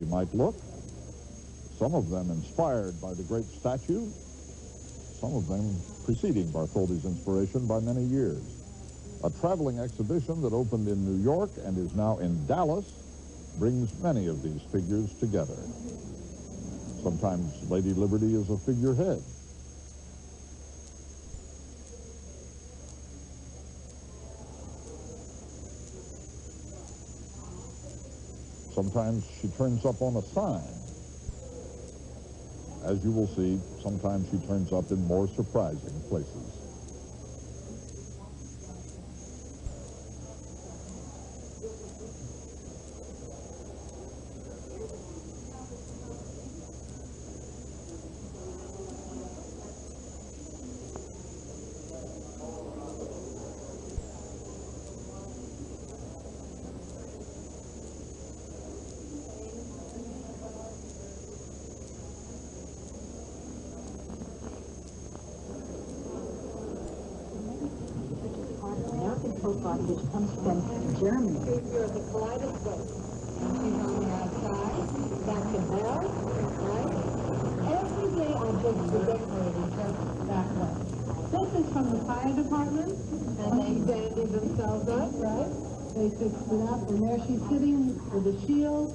You might look, some of them inspired by the great statue, some of them preceding Bartholdi's inspiration by many years. A traveling exhibition that opened in New York and is now in Dallas brings many of these figures together. Sometimes Lady Liberty is a figurehead. Sometimes she turns up on a sign. As you will see, sometimes she turns up in more surprising places. Which comes from Germany. You're the kaleidoscope. And she's on the outside. That's the bell, right? Every day I just decorate just that way. This is from the fire department, and they banded themselves up, right? They fixed it up, and there she's sitting with a shield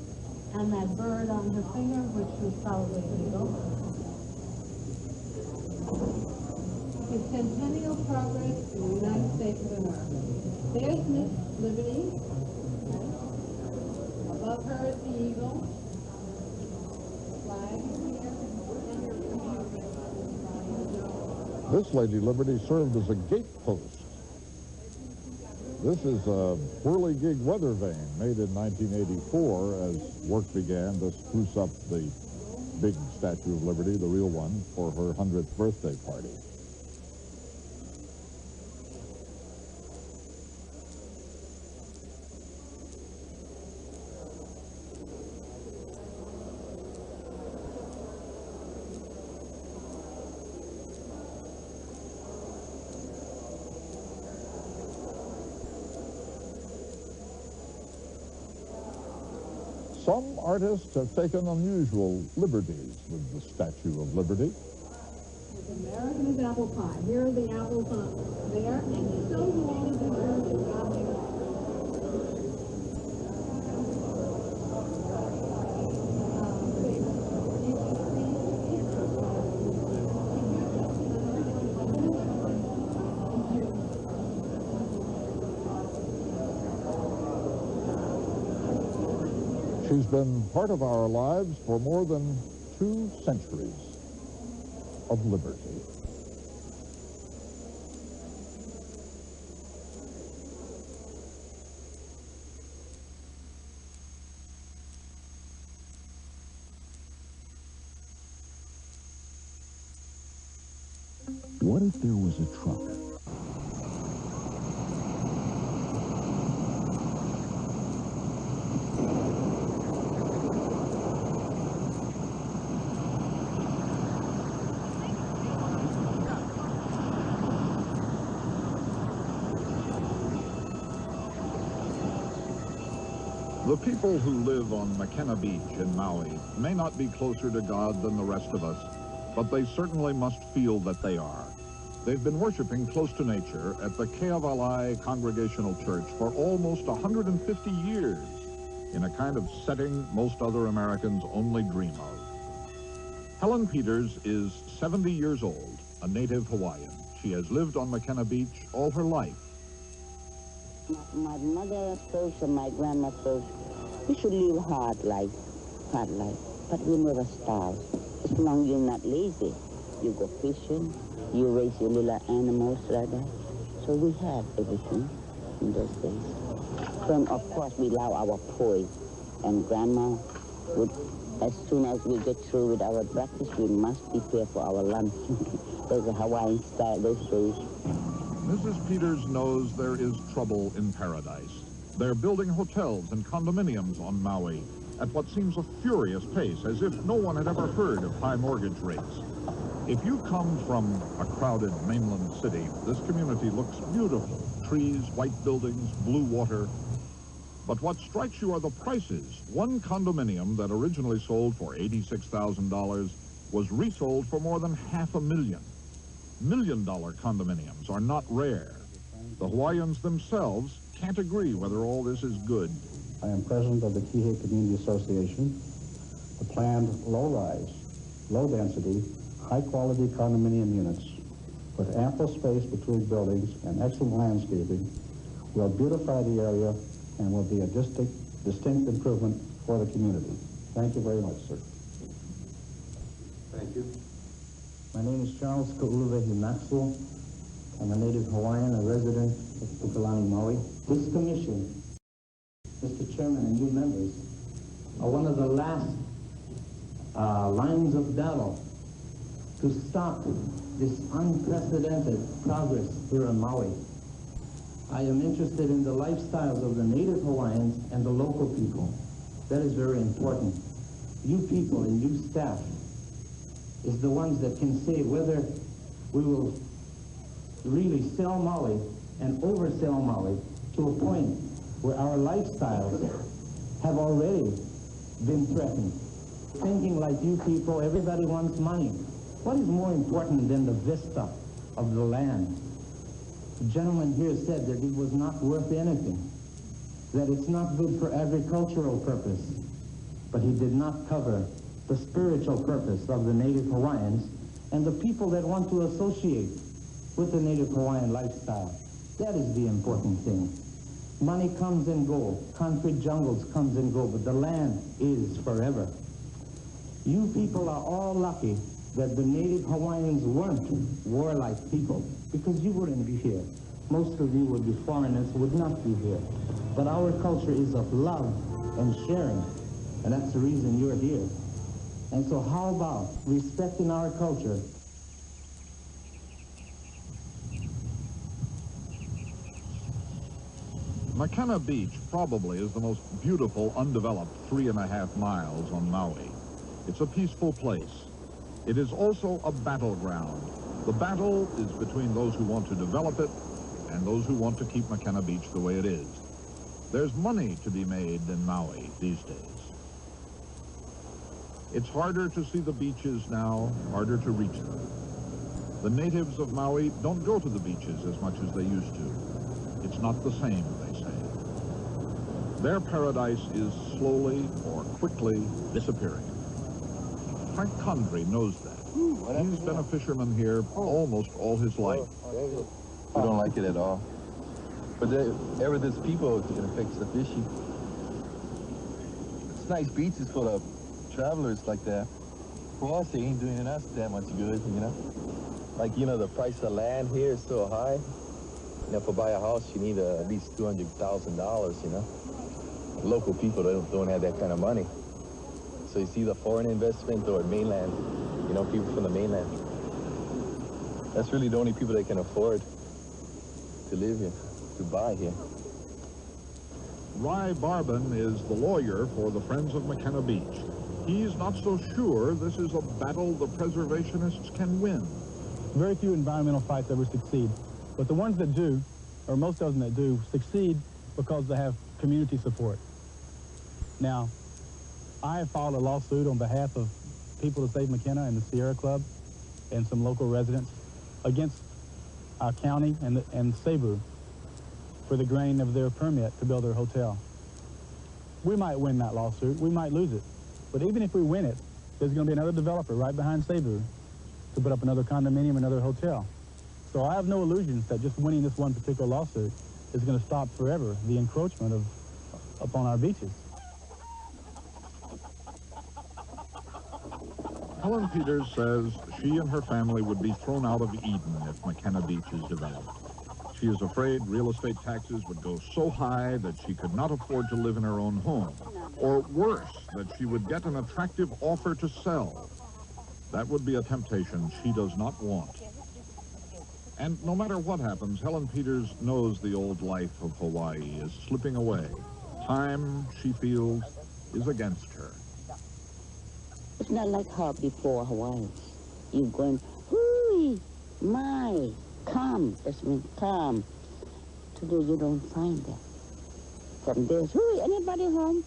and that bird on her finger, which was probably illegal. The Centennial Progress in the United States of America. There's Miss Liberty. Right? Above her is the eagle. Flag here. This Lady Liberty served as a gate post. This is a whirligig weather vane made in 1984 as work began to spruce up the big Statue of Liberty, the real one, for her 100th birthday party. Some artists have taken unusual liberties with the Statue of Liberty. As American as apple pie. Here are the apples on there, and so do all of the birds out there. She's been part of our lives for more than 2 centuries of liberty. What if there was a truck? The people who live on MaKena Beach in Maui may not be closer to God than the rest of us, but they certainly must feel that they are. They've been worshiping close to nature at the Keavalai Congregational Church for almost 150 years, in a kind of setting most other Americans only dream of. Helen Peters is 70 years old, a native Hawaiian. She has lived on MaKena Beach all her life. My mother says and my grandma says, we should live hard life, but we never starve. As long as you're not lazy, you go fishing, you raise your little animals like that. So we have everything in those days. Then, of course, we allow our poi, and grandma would, as soon as we get through with our breakfast, we must prepare for our lunch. There's a Hawaiian style those days. Mrs. Peters knows there is trouble in paradise. They're building hotels and condominiums on Maui at what seems a furious pace, as if no one had ever heard of high mortgage rates. If you come from a crowded mainland city, this community looks beautiful. Trees, white buildings, blue water. But what strikes you are the prices. One condominium that originally sold for $86,000 was resold for more than $500,000. $1 million condominiums are not rare. The Hawaiians themselves can't agree whether all this is good. I am president of the Kihei Community Association. The planned low-rise, low-density, high-quality condominium units with ample space between buildings and excellent landscaping will beautify the area and will be a distinct improvement for the community. Thank you very much, sir. Thank you. My name is Charles Ka'uluwehi Maxwell. I'm a native Hawaiian, a resident of Pukalani, Maui. This commission, Mr. Chairman and new members, are one of the last lines of battle to stop this unprecedented progress here in Maui. I am interested in the lifestyles of the native Hawaiians and the local people. That is very important. You people and you staff is the ones that can say whether we will really sell Maui and oversell Maui to a point where our lifestyles have already been threatened. Thinking like you people, everybody wants money. What is more important than the vista of the land? The gentleman here said that it was not worth anything, that it's not good for agricultural purpose, but he did not cover the spiritual purpose of the native Hawaiians and the people that want to associate with the native Hawaiian lifestyle. That is the important thing. Money comes and goes, concrete jungles comes and go, but the land is forever. You people are all lucky that the native Hawaiians weren't warlike people, because you wouldn't be here. Most of you would be foreigners, would not be here. But our culture is of love and sharing, and that's the reason you're here. And so how about respecting our culture? MaKena Beach probably is the most beautiful, undeveloped 3.5 miles on Maui. It's a peaceful place. It is also a battleground. The battle is between those who want to develop it and those who want to keep MaKena Beach the way it is. There's money to be made in Maui these days. It's harder to see the beaches now, harder to reach them. The natives of Maui don't go to the beaches as much as they used to. It's not the same, they say. Their paradise is slowly or quickly disappearing. Frank Condrey knows that. He's been a fisherman here almost all his life. We don't like it at all. But ever there's people that can fix the fishing. It's nice beaches full of travelers like that. For us, it ain't doing us that much good, you know? Like, you know, the price of land here is so high. You know, to buy a house, you need at least $200,000, you know? Local people don't have that kind of money. So you see the foreign investment or mainland, you know, people from the mainland. That's really the only people that can afford to live here, to buy here. Ry Barbin is the lawyer for the Friends of MaKena Beach. He's not so sure this is a battle the preservationists can win. Very few environmental fights ever succeed, but the ones that do, or most of them that do, succeed because they have community support. Now, I have filed a lawsuit on behalf of People to Save MaKena and the Sierra Club and some local residents against our county and Cebu for the granting of their permit to build their hotel. We might win that lawsuit, we might lose it, but even if we win it, there's going to be another developer right behind Cebu to put up another condominium, another hotel. So I have no illusions that just winning this one particular lawsuit is going to stop forever the encroachment upon our beaches. Helen Peters says she and her family would be thrown out of Eden if MaKena Beach is developed. She is afraid real estate taxes would go so high that she could not afford to live in her own home. Or worse, that she would get an attractive offer to sell. That would be a temptation she does not want. And no matter what happens, Helen Peters knows the old life of Hawaii is slipping away. Time, she feels, is against her. It's not like how before Hawaii. You going, hooey, my, come. That's mean come. Today you don't find that. from there, hey, anybody home?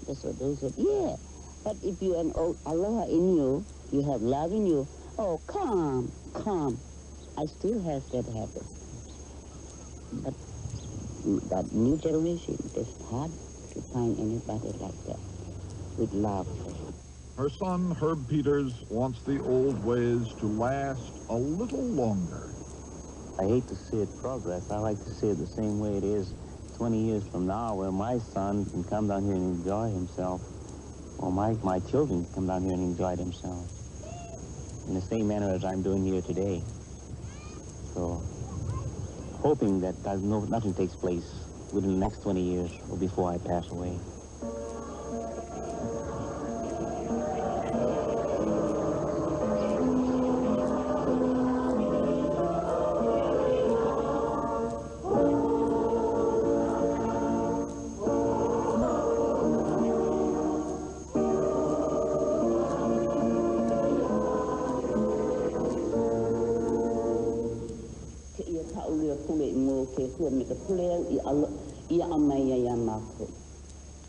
They said, yeah. But if you an Allah in you, you have love in you, oh, come. I still have that habit. But that new generation, it's hard to find anybody like that with love. Her son, Herb Peters, wants the old ways to last a little longer. I hate to see it progress. I like to see it the same way it is 20 years from now, where my son can come down here and enjoy himself, or my children can come down here and enjoy themselves in the same manner as I'm doing here today. So, hoping that nothing takes place within the next 20 years or before I pass away.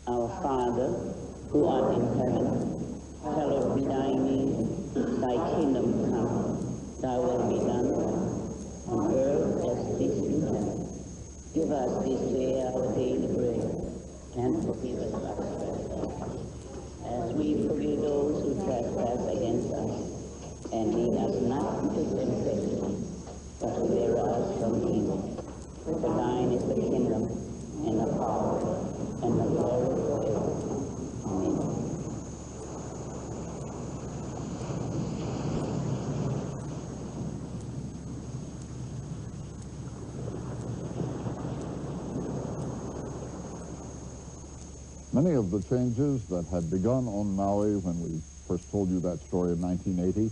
Our Father, who art in heaven, hallowed be thy name. Thy kingdom come, thy will be done, on earth as it is in heaven. Give us this day our daily bread, and forgive us our trespasses, as we forgive those who trespass against us. And lead us not into temptation, but deliver us from evil. For thine is the kingdom, and the power, and the glory forever. Amen. Many of the changes that had begun on Maui when we first told you that story in 1980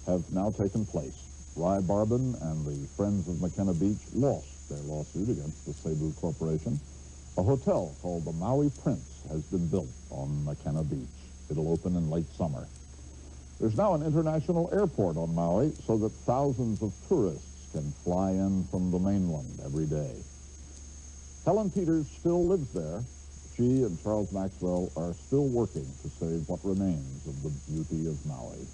have now taken place. Ry Barbin and the Friends of MaKena Beach lost their lawsuit against the Cebu Corporation. A hotel called the Maui Prince has been built on MaKena Beach. It'll open in late summer. There's now an international airport on Maui so that thousands of tourists can fly in from the mainland every day. Helen Peters still lives there. She and Charles Maxwell are still working to save what remains of the beauty of Maui.